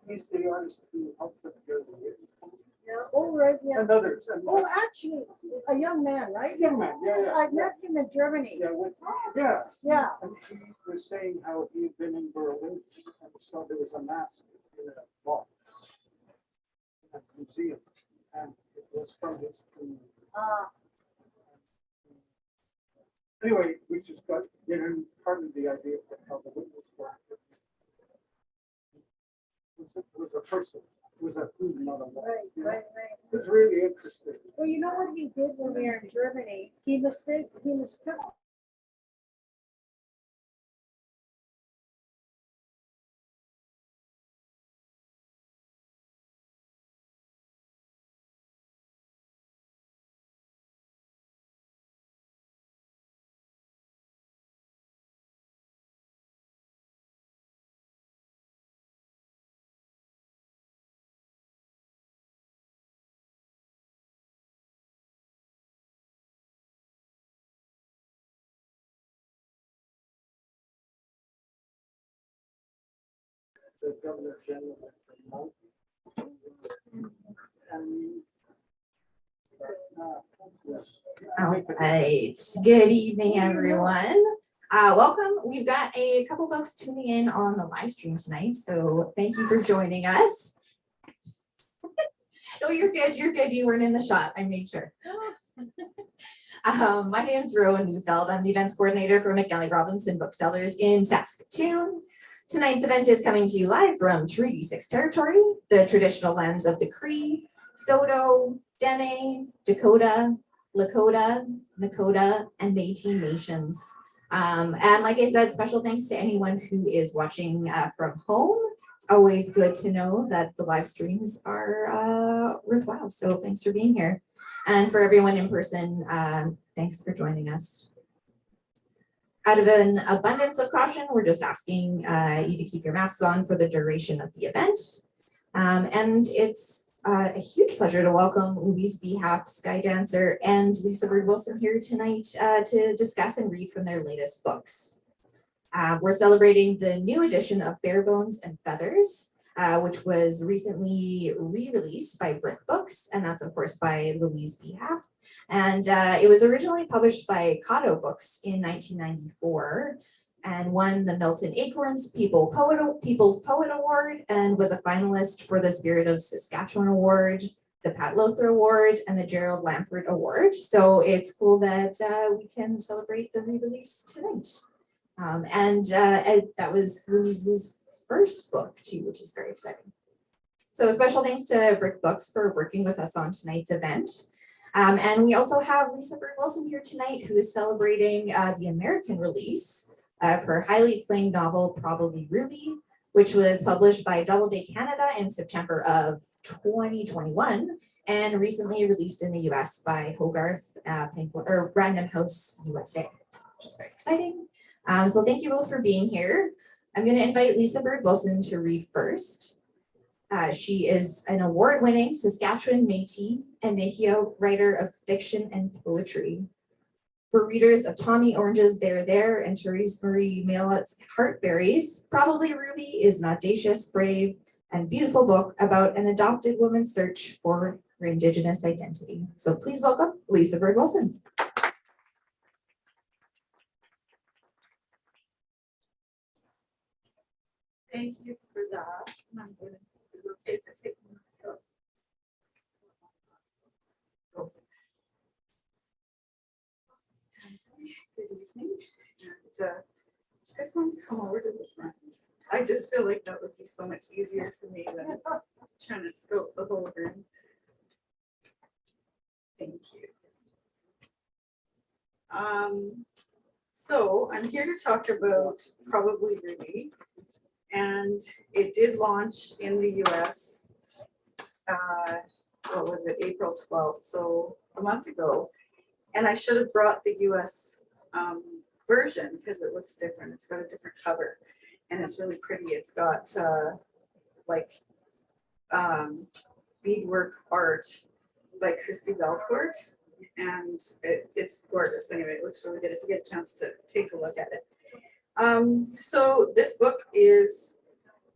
He's the artist who helped put together the Whitney's. Yeah. Oh, right. Yeah. And others. Oh, actually, a young man, right? Young man, yeah. I met him in Germany. Yeah. Yeah. And he was saying how he had been in Berlin and saw there was a mask in a box at the museum, and it was from his community. Anyway, we just got part of the idea of how the witness worked. It was a person. It was a who, not a what. Right. It was really interesting. Well, you know what he did when we were in Germany? He mistook. The Governor General of All right. Good evening, everyone. Welcome. We've got a couple folks tuning in on the live stream tonight, so thank you for joining us. No, you're good. You're good. You weren't in the shot. I made sure. My name is Rowan Neufeld. I'm the events coordinator for McNally Robinson Booksellers in Saskatoon. Tonight's event is coming to you live from Treaty 6 territory, the traditional lands of the Cree, Saulteaux, Dene, Dakota, Lakota, Nakota, and Métis nations. And like I said, special thanks to anyone who is watching from home. It's always good to know that the live streams are worthwhile. So thanks for being here. And for everyone in person, thanks for joining us. Out of an abundance of caution, we're just asking you to keep your masks on for the duration of the event. And it's a huge pleasure to welcome Louise B Halfe, Sky Dancer, and Lisa Bird Wilson here tonight to discuss and read from their latest books. We're celebrating the new edition of Bare Bones and Feathers, which was recently re-released by Brick Books, and that's of course by Louise B Halfe. And it was originally published by Coteau Books in 1994 and won the Milton Acorn's People's Poet Award and was a finalist for the Spirit of Saskatchewan Award, the Pat Lowther Award, and the Gerald Lampert Award. So it's cool that we can celebrate the re-release tonight. And that was Louise's first book too, which is very exciting. So special thanks to Brick Books for working with us on tonight's event. And we also have Lisa Bird Wilson here tonight, who is celebrating the American release of her highly acclaimed novel, Probably Ruby, which was published by Doubleday Canada in September of 2021 and recently released in the US by Hogarth, Random House USA, which is very exciting. So thank you both for being here. I'm going to invite Lisa Bird Wilson to read first. She is an award-winning Saskatchewan Métis and nêhiyaw writer of fiction and poetry. For readers of Tommy Orange's There and Terese Marie Mailhot's Heartberries, Probably Ruby is an audacious, brave, and beautiful book about an adopted woman's search for her Indigenous identity. So please welcome Lisa Bird Wilson. Thank you for that. Is it okay if I take this up? Good evening. And do you guys want to come over to the front? I just feel like that would be so much easier for me than trying to scope the whole room. Thank you. So I'm here to talk about Probably Ruby. And it did launch in the US, what was it, April 12th, so a month ago. And I should have brought the US version because it looks different. It's got a different cover and it's really pretty. It's got beadwork art by Christy Belcourt, and it's gorgeous. Anyway, it looks really good if you get a chance to take a look at it. So this book is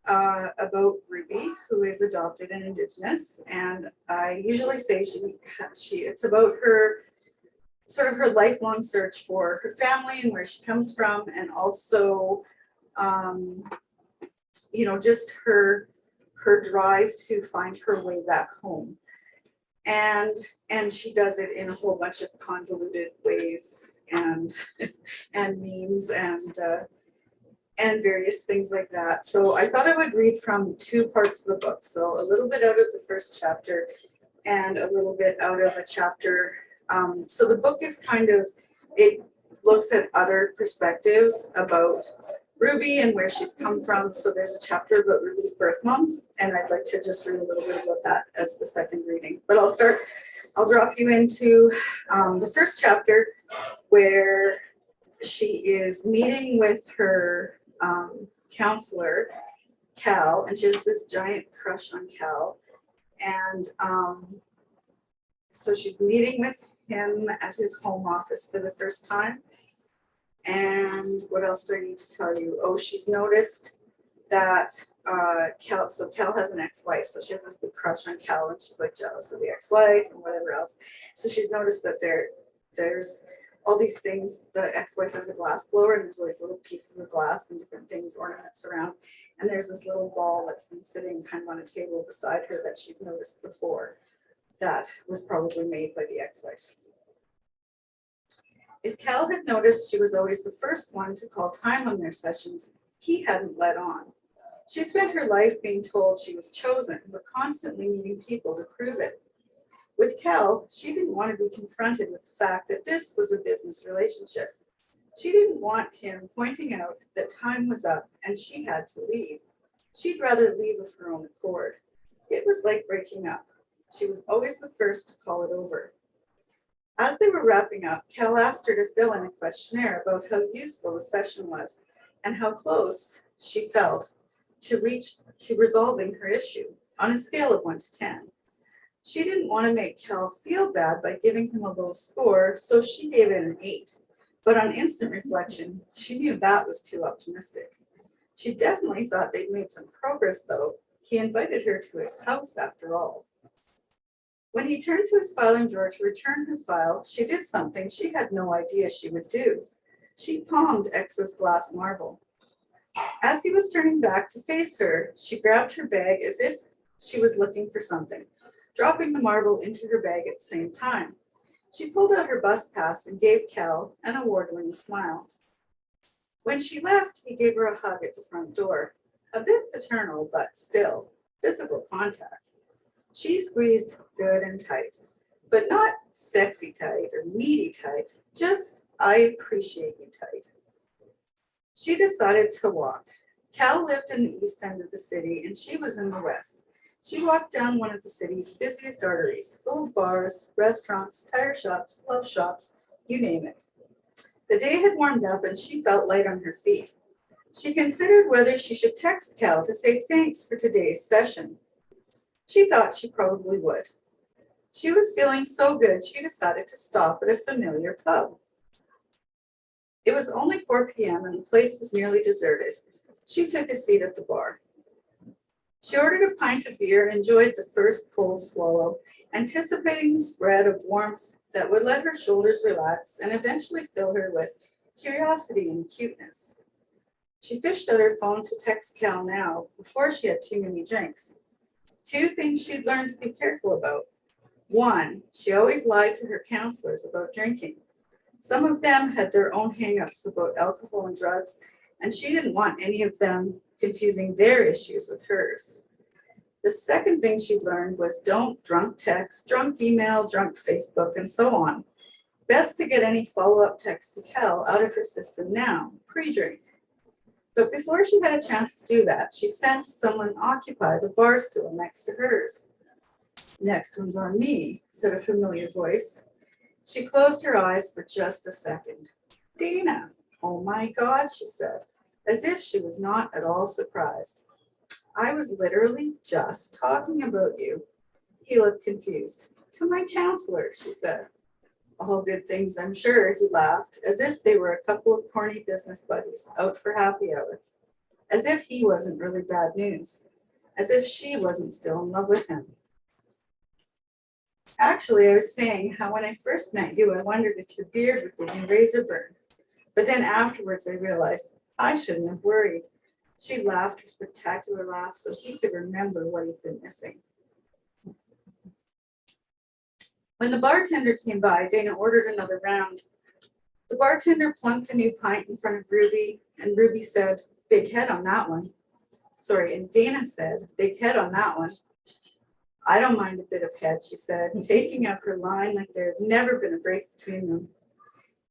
about Ruby, who is adopted and Indigenous. And I usually say it's about her, sort of her lifelong search for her family and where she comes from, and also, just her drive to find her way back home. And she does it in a whole bunch of convoluted ways and means and various things like that. So I thought I would read from two parts of the book. So a little bit out of the first chapter and a little bit out of a chapter. So the book is it looks at other perspectives about Ruby and where she's come from. So there's a chapter about Ruby's birth mom, and I'd like to just read a little bit about that as the second reading. But I'll drop you into the first chapter where she is meeting with her counselor, Cal, and she has this giant crush on Cal. And so she's meeting with him at his home office for the first time. And what else do I need to tell you? Oh, she's noticed that Cal has an ex-wife, so she has this big crush on Cal, and she's like jealous of the ex-wife and whatever else. So she's noticed that there's all these things. The ex-wife has a glass blower, and there's all these little pieces of glass and different things, ornaments around. And there's this little ball that's been sitting kind of on a table beside her that she's noticed before. That was probably made by the ex-wife. If Cal had noticed she was always the first one to call time on their sessions, he hadn't let on. She spent her life being told she was chosen, but constantly needing people to prove it. With Cal, she didn't want to be confronted with the fact that this was a business relationship. She didn't want him pointing out that time was up and she had to leave. She'd rather leave of her own accord. It was like breaking up. She was always the first to call it over. As they were wrapping up, Cal asked her to fill in a questionnaire about how useful the session was and how close she felt to resolving her issue on a scale of 1 to 10. She didn't want to make Cal feel bad by giving him a low score, so she gave it an 8. But on instant reflection, she knew that was too optimistic. She definitely thought they'd made some progress, though. He invited her to his house after all. When he turned to his filing drawer to return her file, she did something she had no idea she would do. She palmed X's glass marble. As he was turning back to face her, she grabbed her bag as if she was looking for something, dropping the marble into her bag at the same time. She pulled out her bus pass and gave Cal an award-winning smile. When she left, he gave her a hug at the front door. A bit paternal, but still, physical contact. She squeezed good and tight, but not sexy tight or meaty tight, just I appreciate you tight. She decided to walk. Cal lived in the east end of the city and she was in the west. She walked down one of the city's busiest arteries, full of bars, restaurants, tire shops, love shops, you name it. The day had warmed up and she felt light on her feet. She considered whether she should text Cal to say thanks for today's session. She thought she probably would. She was feeling so good, she decided to stop at a familiar pub. It was only 4 p.m. and the place was nearly deserted. She took a seat at the bar. She ordered a pint of beer and enjoyed the first cold swallow, anticipating the spread of warmth that would let her shoulders relax and eventually fill her with curiosity and cuteness. She fished out her phone to text Cal now, before she had too many drinks. 2 things she'd learned to be careful about. 1, she always lied to her counselors about drinking. Some of them had their own hang-ups about alcohol and drugs, and she didn't want any of them confusing their issues with hers. The second thing she'd learned was don't drunk text, drunk email, drunk Facebook, and so on. Best to get any follow-up text to Cal out of her system now, pre-drink. But before she had a chance to do that, she sensed someone occupy the bar stool next to hers. Next one's on me, said a familiar voice. She closed her eyes for just a second. Dana, oh my God, she said, as if she was not at all surprised. I was literally just talking about you. He looked confused. To my counselor, she said. All good things, I'm sure, he laughed, as if they were a couple of corny business buddies out for happy hour. as if he wasn't really bad news, as if she wasn't still in love with him. Actually, I was saying how when I first met you, I wondered if your beard would give me razor burn. But then afterwards, I realized I shouldn't have worried. She laughed her spectacular laugh so he could remember what he'd been missing. When the bartender came by, Dana ordered another round. The bartender plunked a new pint in front of Ruby, and Ruby said, "Big head on that one." Sorry, and Dana said, "Big head on that one." "I don't mind a bit of head," she said, taking up her line like there had never been a break between them.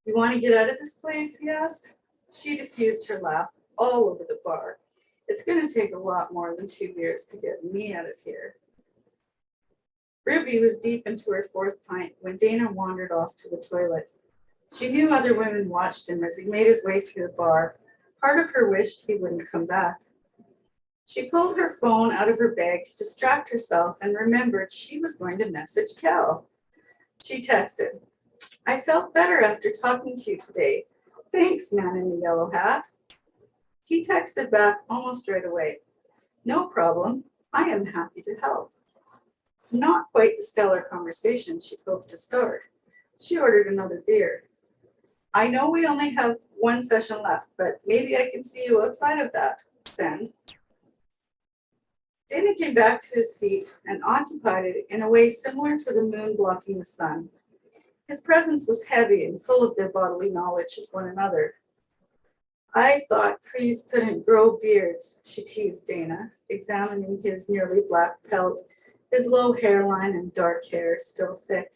"You want to get out of this place?" he asked. She diffused her laugh all over the bar. "It's going to take a lot more than 2 beers to get me out of here." Ruby was deep into her 4th pint when Dana wandered off to the toilet. She knew other women watched him as he made his way through the bar. Part of her wished he wouldn't come back. She pulled her phone out of her bag to distract herself and remembered she was going to message Cal. She texted, "I felt better after talking to you today. Thanks, man in the yellow hat." He texted back almost right away, "No problem. I am happy to help." Not quite the stellar conversation she'd hoped to start. She ordered another beer. "I know we only have 1 session left, but maybe I can see you outside of that. Send." Dana came back to his seat and occupied it in a way similar to the moon blocking the sun. His presence was heavy and full of their bodily knowledge of one another. "I thought Crees couldn't grow beards," she teased Dana, examining his nearly black pelt, his low hairline and dark hair still thick.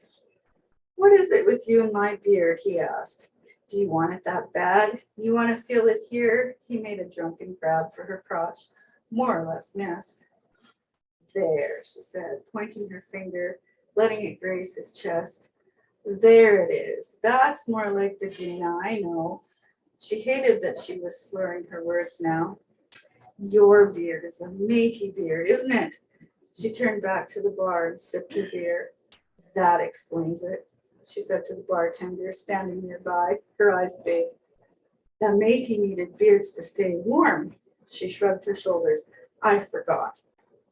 "What is it with you and my beard?" he asked. "Do you want it that bad? You want to feel it here?" He made a drunken grab for her crotch, more or less missed. "There," she said, pointing her finger, letting it graze his chest. "There it is. That's more like the Dana I know." She hated that she was slurring her words now. "Your beard is a Métis beard, isn't it?" She turned back to the bar and sipped her beer. "That explains it," she said to the bartender standing nearby, her eyes big. "The Métis needed beards to stay warm." She shrugged her shoulders. "I forgot."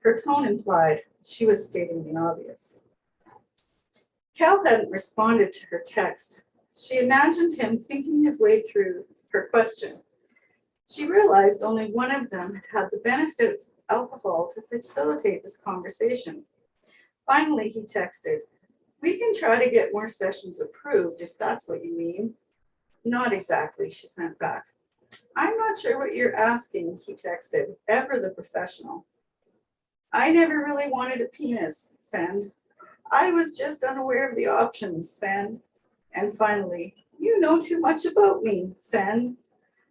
Her tone implied she was stating the obvious. Cal hadn't responded to her text. She imagined him thinking his way through her question. She realized only one of them had had the benefit of alcohol to facilitate this conversation. Finally, he texted, "We can try to get more sessions approved if that's what you mean." "Not exactly," she sent back. "I'm not sure what you're asking," he texted, ever the professional. "I never really wanted a penis," send. "I was just unaware of the options," send. And finally, "You know too much about me," send.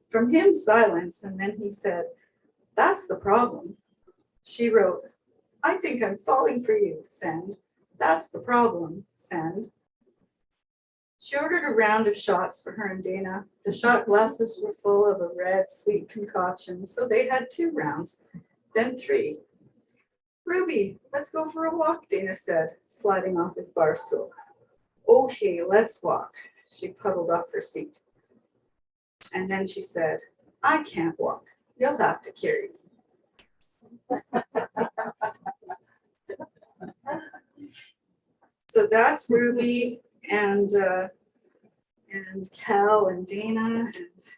From him, silence, and then he said, "That's the problem." She wrote, "I think I'm falling for you," send. "That's the problem," send. She ordered a round of shots for her and Dana. The shot glasses were full of a red, sweet concoction, so they had 2 rounds, then 3. "Ruby, let's go for a walk," Dana said, sliding off his bar stool. "Okay, let's walk." She puddled off her seat. And then she said, "I can't walk. You'll have to carry me." So that's Ruby and Cal and Dana and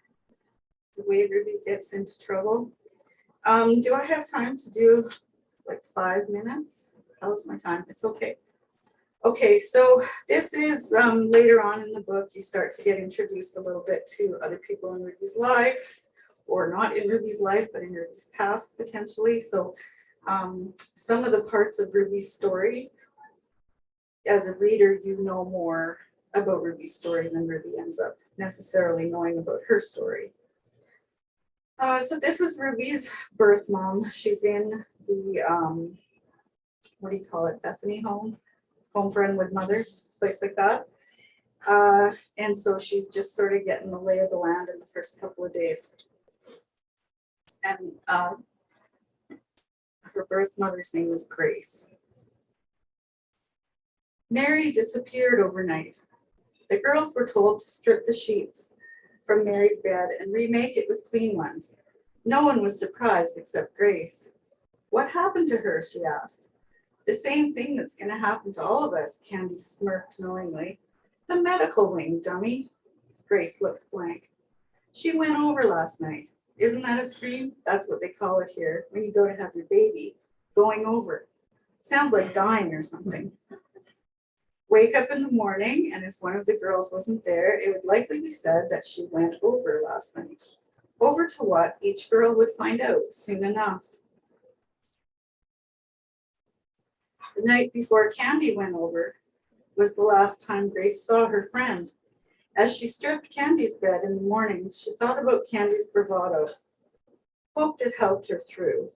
the way Ruby gets into trouble. Do I have time to do like 5 minutes? How's my time? It's okay. Okay, so this is later on in the book, you start to get introduced a little bit to other people in Ruby's life, or not in Ruby's life, but in Ruby's past potentially. So some of the parts of Ruby's story, as a reader, you know more about Ruby's story than Ruby ends up necessarily knowing about her story. So this is Ruby's birth mom. She's in the, what do you call it, Bethany home for unwed mothers, place like that. And so she's just sort of getting the lay of the land in the first couple of days. And her birth mother's name was Grace. Mary disappeared overnight. The girls were told to strip the sheets from Mary's bed and remake it with clean ones. No one was surprised except Grace. What happened to her? She asked. The same thing that's going to happen to all of us, Candy smirked knowingly. The medical wing, dummy. Grace looked blank. She went over last night. Isn't that a scream? That's what they call it here when you go to have your baby. Going over. Sounds like dying or something. Wake up in the morning, and if one of the girls wasn't there, it would likely be said that she went over last night. Over to what? Each girl would find out soon enough. The night before Candy went over was the last time Grace saw her friend. As she stripped Candy's bed in the morning, she thought about Candy's bravado. Hoped it helped her through.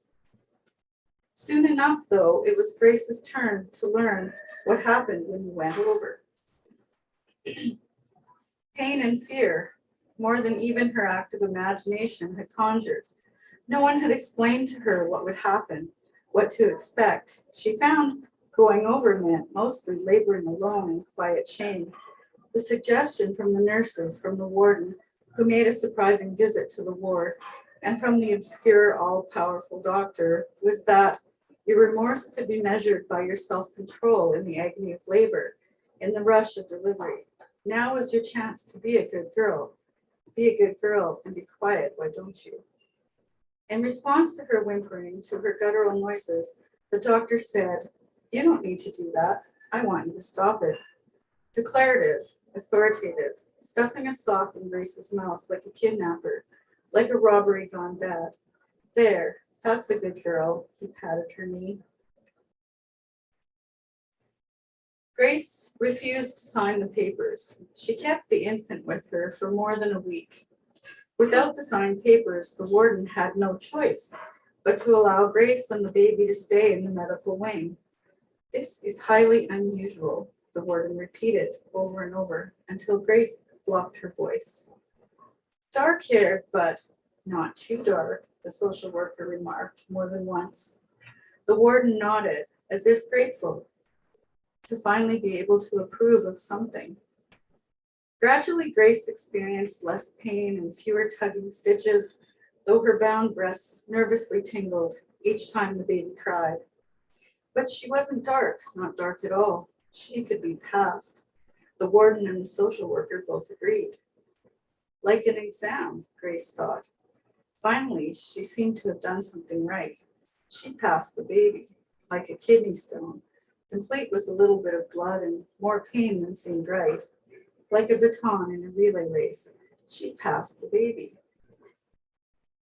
Soon enough, though, it was Grace's turn to learn what happened when you went over. Pain and fear, more than even her active imagination had conjured. No one had explained to her what would happen, what to expect. She found going over meant mostly laboring alone in quiet shame. The suggestion from the nurses, from the warden, who made a surprising visit to the ward, and from the obscure, all-powerful doctor, was that your remorse could be measured by your self-control in the agony of labor, in the rush of delivery. Now is your chance to be a good girl. Be a good girl and be quiet, why don't you? In response to her whimpering, to her guttural noises, the doctor said, "You don't need to do that. I want you to stop it." Declarative, authoritative, stuffing a sock in Grace's mouth like a kidnapper, like a robbery gone bad. There, that's a good girl, he patted her knee. Grace refused to sign the papers. She kept the infant with her for more than a week. Without the signed papers, the warden had no choice but to allow Grace and the baby to stay in the medical wing. This is highly unusual, the warden repeated over and over until Grace blocked her voice. Dark-haired, but not too dark, the social worker remarked more than once. The warden nodded, as if grateful to finally be able to approve of something. Gradually, Grace experienced less pain and fewer tugging stitches, though her bound breasts nervously tingled each time the baby cried. But she wasn't dark, not dark at all. She could be passed. The warden and the social worker both agreed. Like an exam, Grace thought. Finally, she seemed to have done something right. She passed the baby, like a kidney stone, complete with a little bit of blood and more pain than seemed right. Like a baton in a relay race, she passed the baby.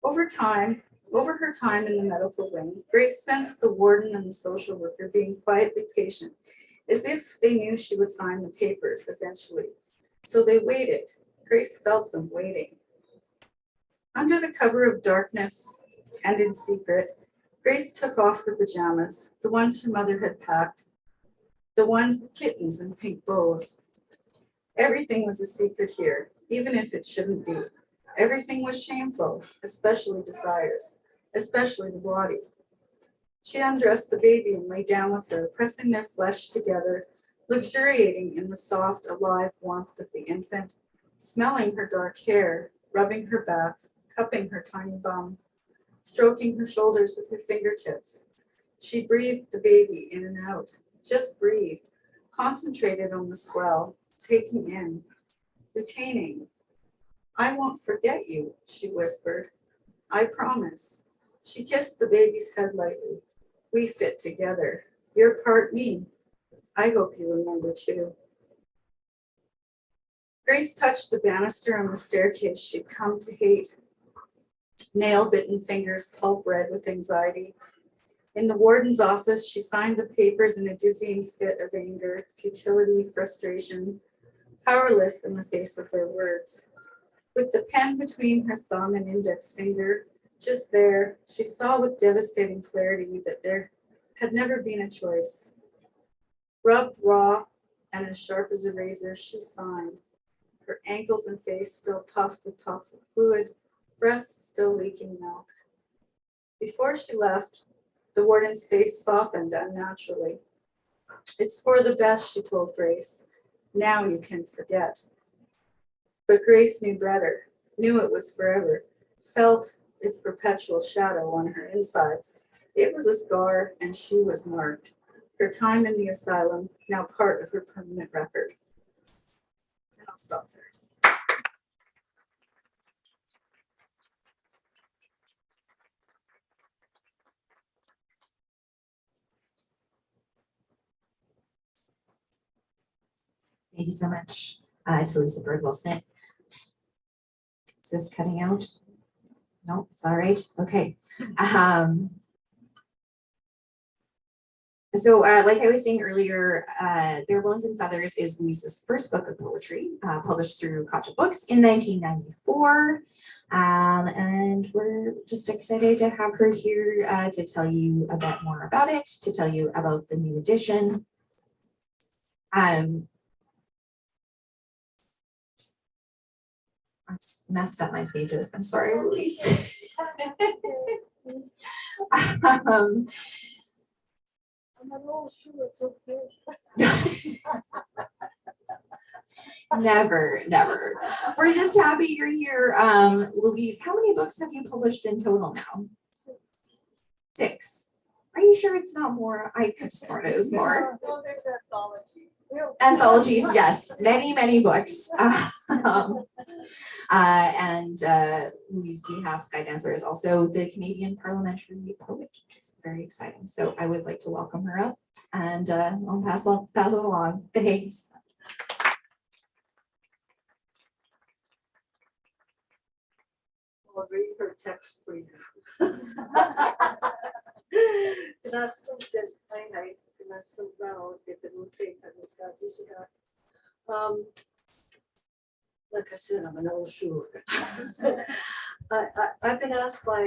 Over her time in the medical wing, Grace sensed the warden and the social worker being quietly patient, as if they knew she would sign the papers eventually. So they waited. Grace felt them waiting. Under the cover of darkness and in secret, Grace took off her pajamas, the ones her mother had packed, the ones with kittens and pink bows. Everything was a secret here, even if it shouldn't be. Everything was shameful, especially desires, especially the body. She undressed the baby and lay down with her, pressing their flesh together, luxuriating in the soft, alive warmth of the infant, smelling her dark hair, rubbing her back, cupping her tiny bum, stroking her shoulders with her fingertips. She breathed the baby in and out, just breathed, concentrated on the swell, taking in, retaining. "I won't forget you," she whispered. "I promise." She kissed the baby's head lightly. "We fit together. You're part me. I hope you remember too." Grace touched the banister on the staircase she'd come to hate. Nail-bitten fingers pulp red with anxiety. In the warden's office, she signed the papers in a dizzying fit of anger, futility, frustration, powerless in the face of their words. With the pen between her thumb and index finger, just there, she saw with devastating clarity that there had never been a choice. Rubbed raw and as sharp as a razor, she signed, her ankles and face still puffed with toxic fluid, breasts still leaking milk. Before she left, the warden's face softened unnaturally. "It's for the best," she told Grace. "Now you can forget." But Grace knew better, knew it was forever, felt its perpetual shadow on her insides. It was a scar, and she was marked. Her time in the asylum, now part of her permanent record. And I'll stop there. Thank you so much, Terese Bird Wilson. Is this cutting out? No, it's all right. Okay. So like I was saying earlier, Their Bones and Feathers is Louise's first book of poetry, published through Coteau Books in 1994. And we're just excited to have her here to tell you a bit more about it, to tell you about the new edition. I messed up my pages. I'm sorry, Louise. I'm a little sure it's okay. Never. We're just happy you're here. Louise, how many books have you published in total now? 6. Are you sure it's not more? I could have sworn it was more. Well, there's anthology. Anthologies, yes, many books. And Louise B Halfe, Sky Dancer, is also the Canadian Parliamentary poet, which is very exciting. So I would like to welcome her up, and I'll pass it along. Thanks. I'll read her text for you. Like I said, I'm an old shoe. I've been asked by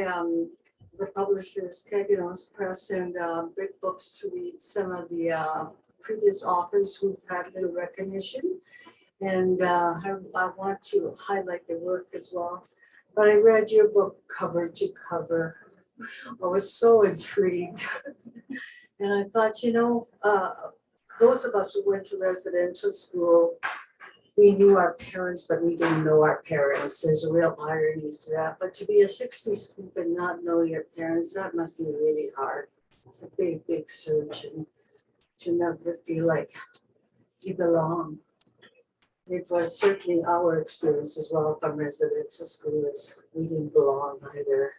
the publishers, Indigenous Press and Big Books, to read some of the previous authors who've had little recognition. And I want to highlight their work as well. But I read your book cover to cover. I was so intrigued. And I thought, you know, those of us who went to residential school, we knew our parents, but we didn't know our parents. There's a real irony to that. But to be a 60s scoop and not know your parents, that must be really hard. It's a big surge, and to never feel like you belong. It was certainly our experience as well from residential school, as we didn't belong either.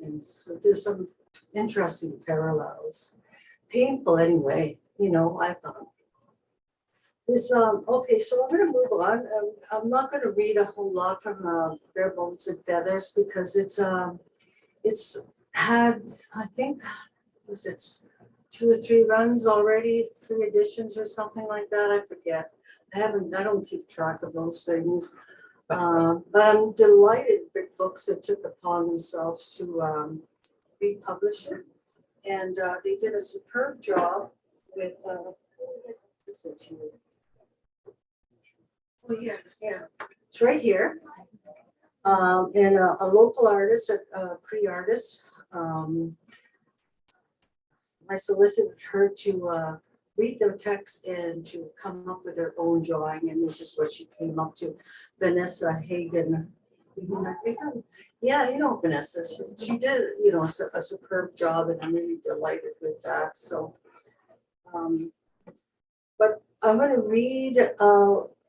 And so there's some interesting parallels. Painful anyway, you know, I found. This, okay, so I'm going to move on. I'm not going to read a whole lot from Bare Bones and Feathers because it's had, I think, was it 2 or 3 runs already, 3 editions or something like that. I forget. I don't keep track of those things. But I'm delighted Big Books that took upon themselves to republish it. And they did a superb job with, oh yeah, it's right here. And a local artist, a Cree artist, I solicited her to read their text and to come up with their own drawing, and this is what she came up to. Vanessa Hagen, I think, yeah, you know Vanessa. She did, you know, a superb job, and I'm really delighted with that. So, but I'm going to read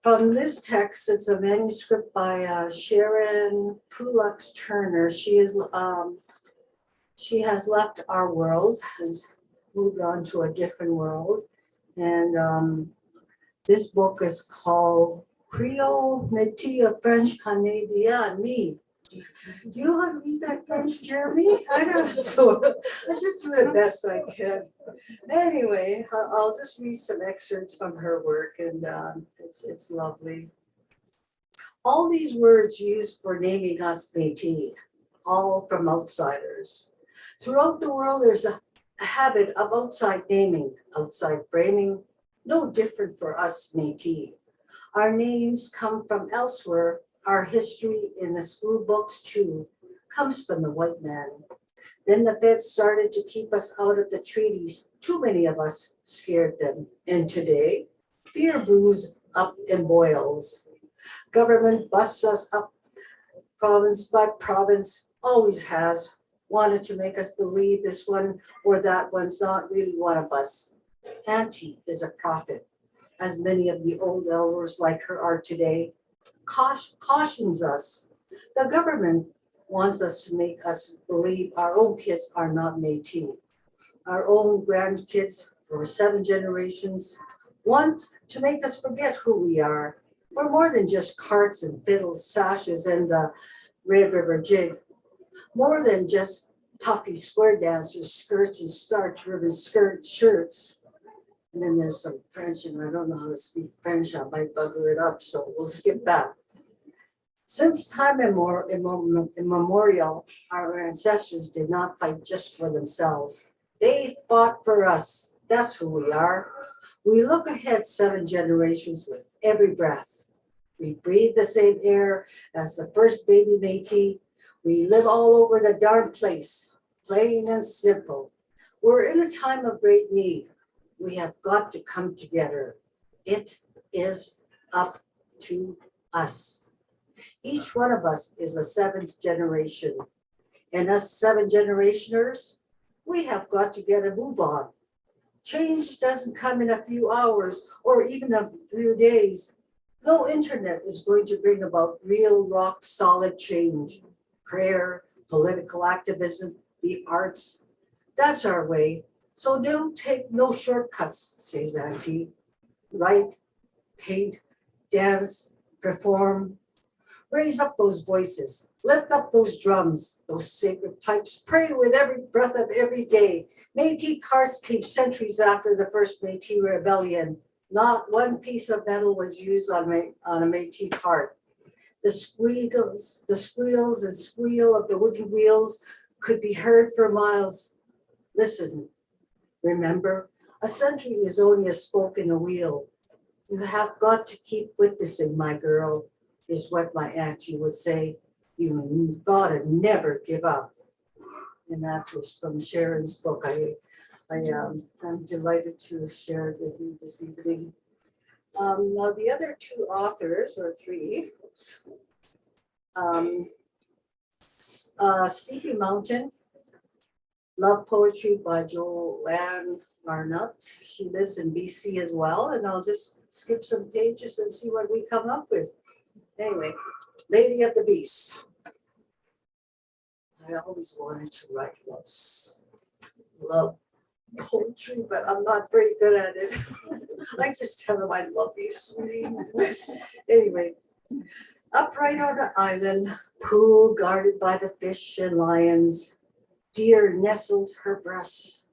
from this text. It's a manuscript by Sharon Pulux Turner. She has left our world, has moved on to a different world. And this book is called Creole Métis French Canadien Me. Do you know how to read that French, Jeremy? I don't. So I just do the best I can. Anyway, I'll just read some excerpts from her work, and it's lovely. All these words used for naming us Métis, all from outsiders. Throughout the world, there's a habit of outside naming, outside framing, no different for us Métis. Our names come from elsewhere. Our history in the school books too comes from the white man. Then the feds started to keep us out of the treaties. Too many of us scared them. And today, fear brews up and boils. Government busts us up province by province. always has, wanted to make us believe this one or that one's not really one of us. Auntie is a prophet, as many of the old elders like her are today. Cautions us. The government wants us to make us believe our own kids are not Métis. Our own grandkids for 7 generations want to make us forget who we are. We're more than just carts and fiddles, sashes, and the Red River Jig. More than just puffy square dancers, skirts and starch ribbon shirts. And then there's some French, and I don't know how to speak French. I might bugger it up, so we'll skip that. Since time immemorial, our ancestors did not fight just for themselves. They fought for us. That's who we are. We look ahead 7 generations with every breath. We breathe the same air as the first baby Métis. We live all over the darn place, plain and simple. We're in a time of great need. We have got to come together. It is up to us. Each one of us is a 7th generation. And us 7 generationers, we have got to get a move on. Change doesn't come in a few hours or even a few days. No internet is going to bring about real rock solid change. Prayer, political activism, the arts, that's our way. So don't take no shortcuts, says Auntie. Write, paint, dance, perform. Raise up those voices, lift up those drums, those sacred pipes, pray with every breath of every day. Métis carts came centuries after the first Métis rebellion. Not one piece of metal was used on a Métis cart. The squeals and squeal of the wooden wheels could be heard for miles. Listen, remember, a century is only a spoke in a wheel. You have got to keep witnessing, my girl, is what my auntie would say. You gotta never give up. And that was from Sharon's book. I'm delighted to share it with you this evening. Now the other 2 authors, or 3, Sleepy Mountain, Love Poetry by Joanne Mailhot. She lives in BC as well, and I'll just skip some pages and see what we come up with. Anyway, Lady of the Beast. I always wanted to write love poetry, but I'm not very good at it. I just tell them I love you, sweetie. Anyway, upright on an island, pool guarded by the fish and lions, deer nestled her breast.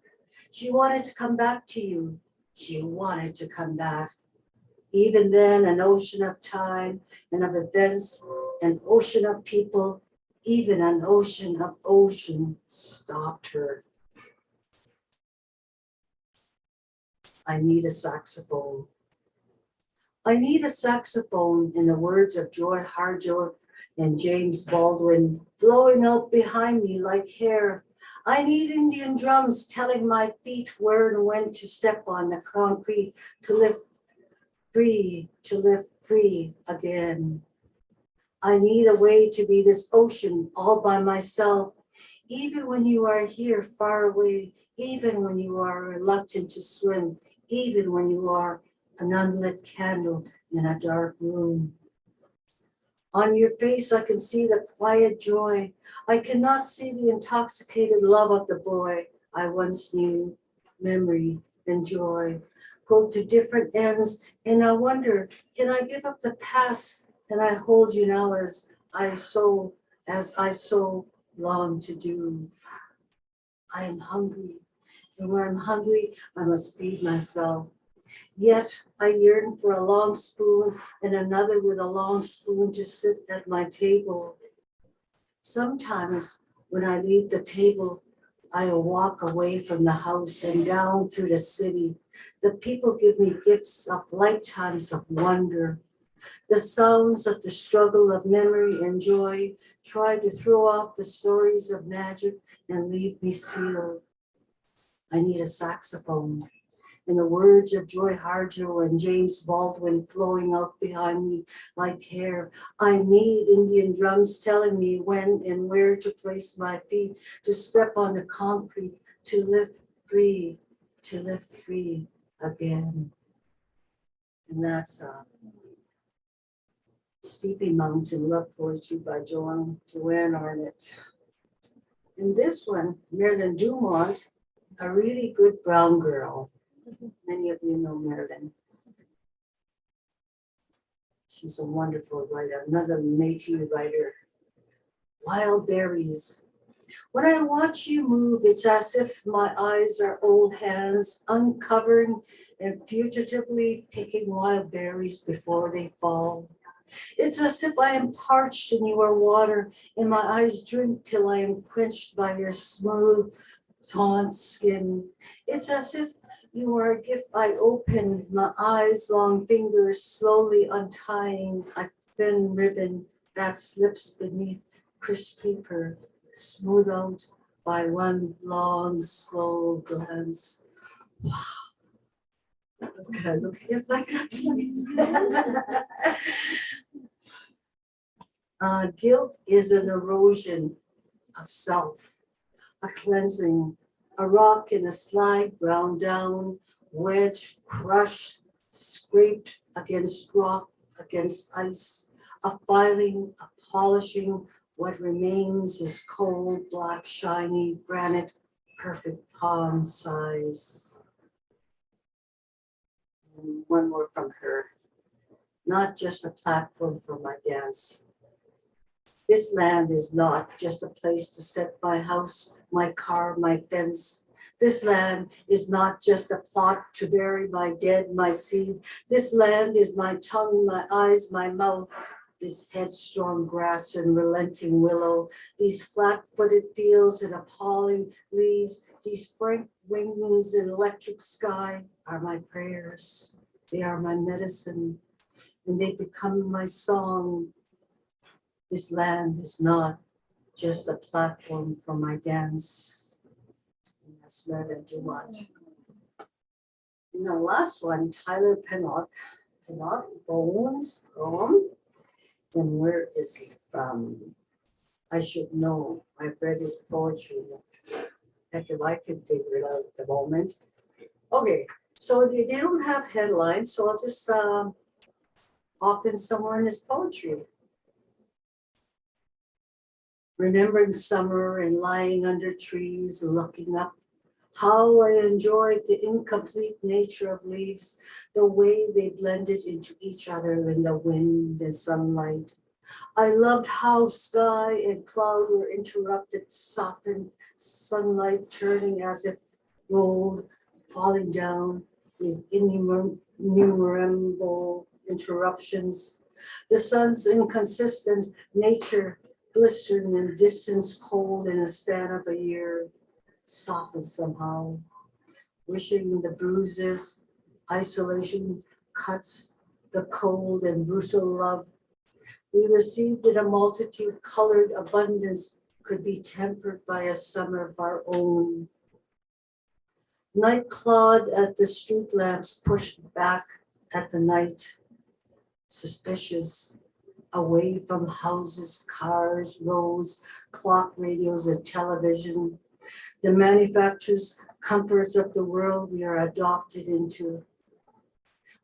She wanted to come back to you. She wanted to come back. Even then, an ocean of time and of events, an ocean of people, even an ocean of ocean stopped her. I need a saxophone. I need a saxophone, in the words of Joy Harjo and James Baldwin, flowing out behind me like hair. I need Indian drums telling my feet where and when to step on the concrete to live free again. I need a way to be this ocean all by myself, even when you are here far away, even when you are reluctant to swim, even when you are an unlit candle in a dark room. On your face, I can see the quiet joy. I cannot see the intoxicated love of the boy I once knew, memory and joy, pulled to different ends. And I wonder, can I give up the past? Can I hold you now as I so long to do? I am hungry. And when I'm hungry, I must feed myself. Yet I yearn for a long spoon and another with a long spoon to sit at my table. Sometimes when I leave the table, I walk away from the house and down through the city. The people give me gifts of lifetimes of wonder. The sounds of the struggle of memory and joy try to throw off the stories of magic and leave me sealed. I need a saxophone. In the words of Joy Harjo and James Baldwin flowing out behind me like hair, I need Indian drums telling me when and where to place my feet, to step on the concrete, to live free again. And that's Steepy Mountain Love Poetry by Joanne Arnott. And this one, Marilyn Dumont, a really good brown girl. Many of you know Marilyn. She's a wonderful writer, another Métis writer. Wild berries. When I watch you move, it's as if my eyes are old hands uncovering and fugitively picking wild berries before they fall. It's as if I am parched and you are water, and my eyes drink till I am quenched by your smooth, taunt skin. It's as if you are a gift I open, my eyes, long fingers slowly untying a thin ribbon that slips beneath crisp paper, smooth out by one long, slow glance. Wow. Okay, looking at like that to me. Guilt is an erosion of self, a cleansing, a rock in a slide ground down, wedged, crushed, scraped against rock, against ice, a filing, a polishing. What remains is cold, black, shiny granite, perfect palm size. And one more from her. Not just a platform for my dance. This land is not just a place to set my house, my car, my fence. This land is not just a plot to bury my dead, my seed. This land is my tongue, my eyes, my mouth. This headstrong grass and relenting willow, these flat-footed fields and appalling leaves, these frank wings and electric sky are my prayers. They are my medicine, and they become my song. This land is not just a platform for my dance. And that's Marilyn Dumont. And the last one, Tyler Pennock Bones poem. And where is he from? I should know. I've read his poetry. Heck, if I can figure it out at the moment. Okay, so they don't have headlines, so I'll just hop in somewhere in his poetry. Remembering summer and lying under trees, looking up, how I enjoyed the incomplete nature of leaves, the way they blended into each other in the wind and sunlight. I loved how sky and cloud were interrupted, softened, sunlight turning as if rolled, falling down with innumerable interruptions. The sun's inconsistent nature, blistering in distance, cold in a span of a year, softened somehow, wishing the bruises, isolation, cuts, the cold and brutal love we received in a multitude colored abundance could be tempered by a summer of our own. Night clawed at the street lamps, pushed back at the night, suspicious, away from houses, cars, roads, clock radios, and television, the manufacturers' comforts of the world we are adopted into.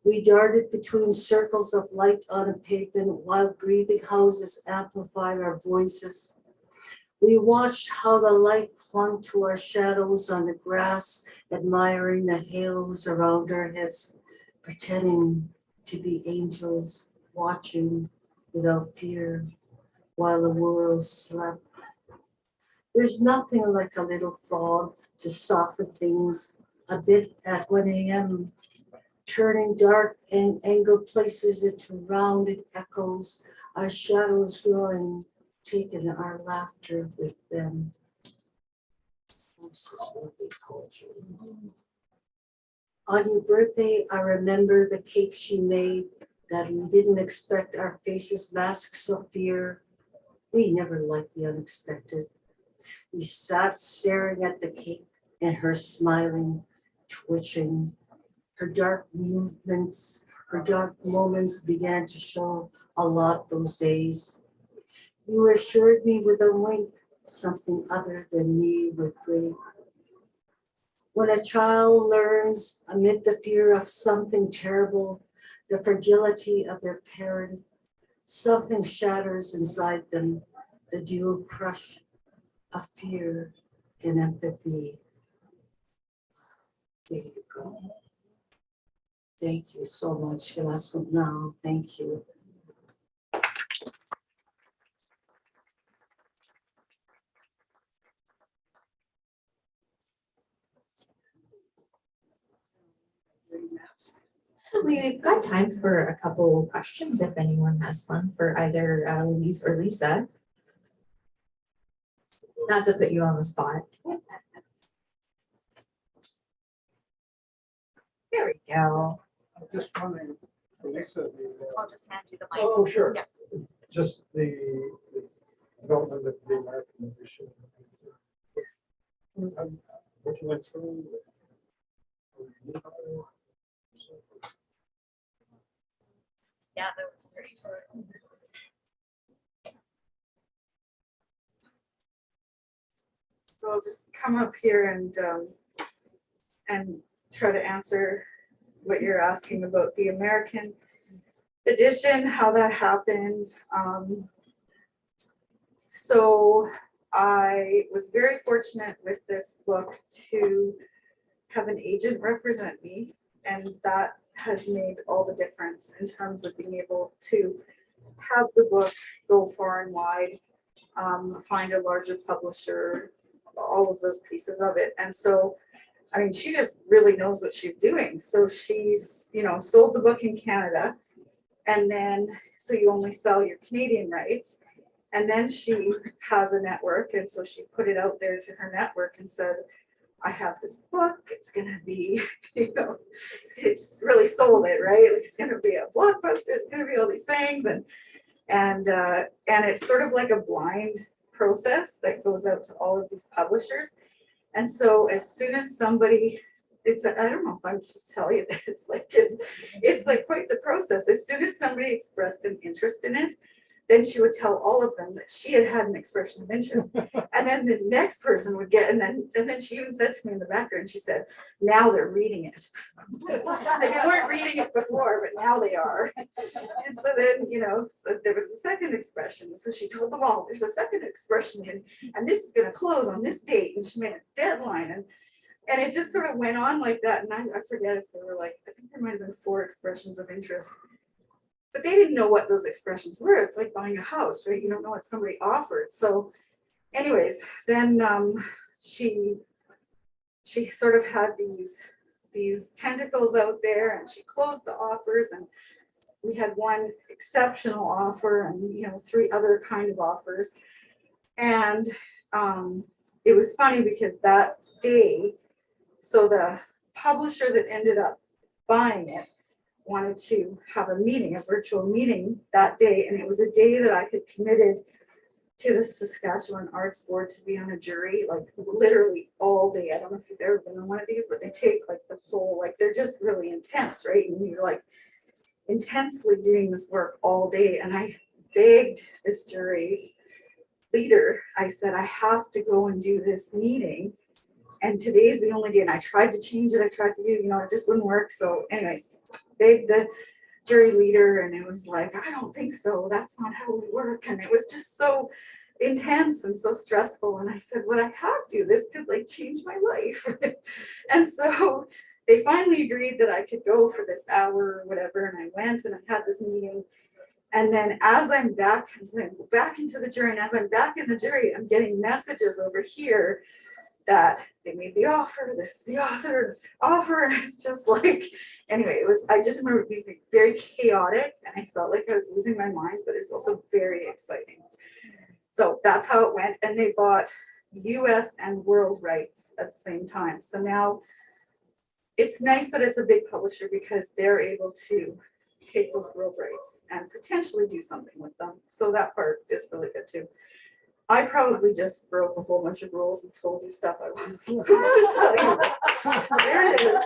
We darted between circles of light on a pavement while breathing houses amplified our voices. We watched how the light clung to our shadows on the grass, admiring the halos around our heads, pretending to be angels, watching without fear while the world slept. There's nothing like a little fog to soften things a bit at 1 a.m., turning dark and angled places into rounded echoes, our shadows growing, taking our laughter with them. Oh, such lovely poetry. On your birthday, I remember the cake she made that we didn't expect, our faces masks of fear. We never liked the unexpected. We sat staring at the cake and her smiling, twitching, Her dark movements, her dark moments began to show a lot those days. You assured me with a wink something other than me would break. When a child learns amid the fear of something terrible, the fragility of their parent, something shatters inside them, the dual crush of fear and empathy. There you go. Thank you so much. Gracias now. Thank you. We've got time for a couple questions if anyone has one for either Louise or Lisa. Not to put you on the spot. There we go. I'm just wondering, Lisa, I'll just hand you the mic. oh, sure. Yeah. Just the development of the American edition. What you went through. Yeah, that was pretty short. So I'll just come up here and try to answer what you're asking about the American edition, how that happened. So I was very fortunate with this book to have an agent represent me, and that has made all the difference in terms of being able to have the book go far and wide, find a larger publisher, all of those pieces of it. And so, I mean, she just really knows what she's doing. So she's, you know, sold the book in Canada, and then, so you only sell your Canadian rights. And then she has a network, and so she put it out there to her network and said, I have this book, it's gonna be, you know, it just really sold it, right? It's gonna be a blockbuster, it's gonna be all these things, and it's sort of like a blind process that goes out to all of these publishers. And so as soon as somebody, I don't know if I'm supposed to tell you this, like it's like quite the process. As soon as somebody expressed an interest in it, then she would tell all of them that she had had an expression of interest. And then the next person would get, and then she even said to me in the background, she said, now they're reading it. Like they weren't reading it before, but now they are. And so then, you know, so there was a second expression. So she told them all, there's a second expression, and this is gonna close on this date. And she made a deadline. And it just sort of went on like that. And I forget if there were like, I think there might have been 4 expressions of interest. But they didn't know what those expressions were. It's like buying a house, right? You don't know what somebody offered. So anyways, then she sort of had these tentacles out there, and she closed the offers, and we had one exceptional offer and, you know, 3 other kind of offers. And it was funny because that day, so the publisher that ended up buying it wanted to have a meeting, a virtual meeting that day. And it was a day that I had committed to the Saskatchewan Arts Board to be on a jury, like literally all day. I don't know if you've ever been on one of these, but they take like the whole, like they're just really intense, right? And you're like intensely doing this work all day. And I begged this jury leader, I said, I have to go and do this meeting. And today's the only day. And I tried to change it. I tried to do, you know, it just wouldn't work. So anyways, begged the jury leader, and it was like, I don't think so. That's not how we work. And it was just so intense and so stressful. And I said, what I have to, this could like change my life. And so they finally agreed that I could go for this hour or whatever. And I went and I had this meeting. And then as I'm back, as I go back into the jury, and as I'm back in the jury, I'm getting messages over here that they made the offer, this is the author offer, and it's just like, anyway, I just remember being very chaotic, and I felt like I was losing my mind, but it's also very exciting. So that's how it went, and they bought US and world rights at the same time. So now it's nice that it's a big publisher because they're able to take those world rights and potentially do something with them. So that part is really good too. I probably just broke a whole bunch of rules and told you stuff I wasn't supposed to tell you. There it is.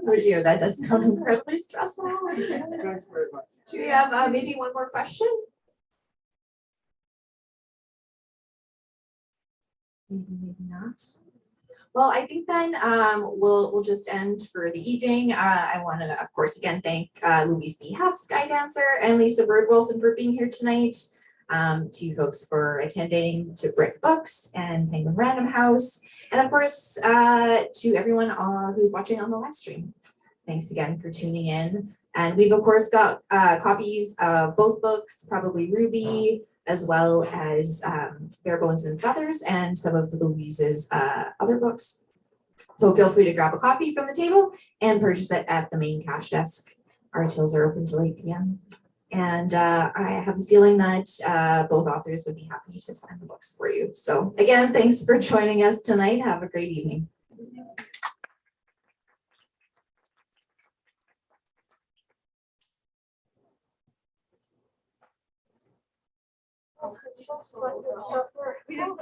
Oh dear, that does sound incredibly stressful. Thanks very much. Do we have maybe one more question? Maybe not. Well, I think then we'll just end for the evening. I want to, of course, again thank Louise B Halfe, Sky Dancer, and Lisa Bird Wilson for being here tonight. To you folks for attending, to Brick Books and Penguin Random House, and of course to everyone who's watching on the live stream. Thanks again for tuning in. And we've of course got copies of both books, probably Ruby, as well as Bare Bones and Feathers, and some of Louise's other books. So feel free to grab a copy from the table and purchase it at the main cash desk. Our tills are open till 8 p.m. And I have a feeling that both authors would be happy to sign the books for you. So again, thanks for joining us tonight. Have a great evening. We just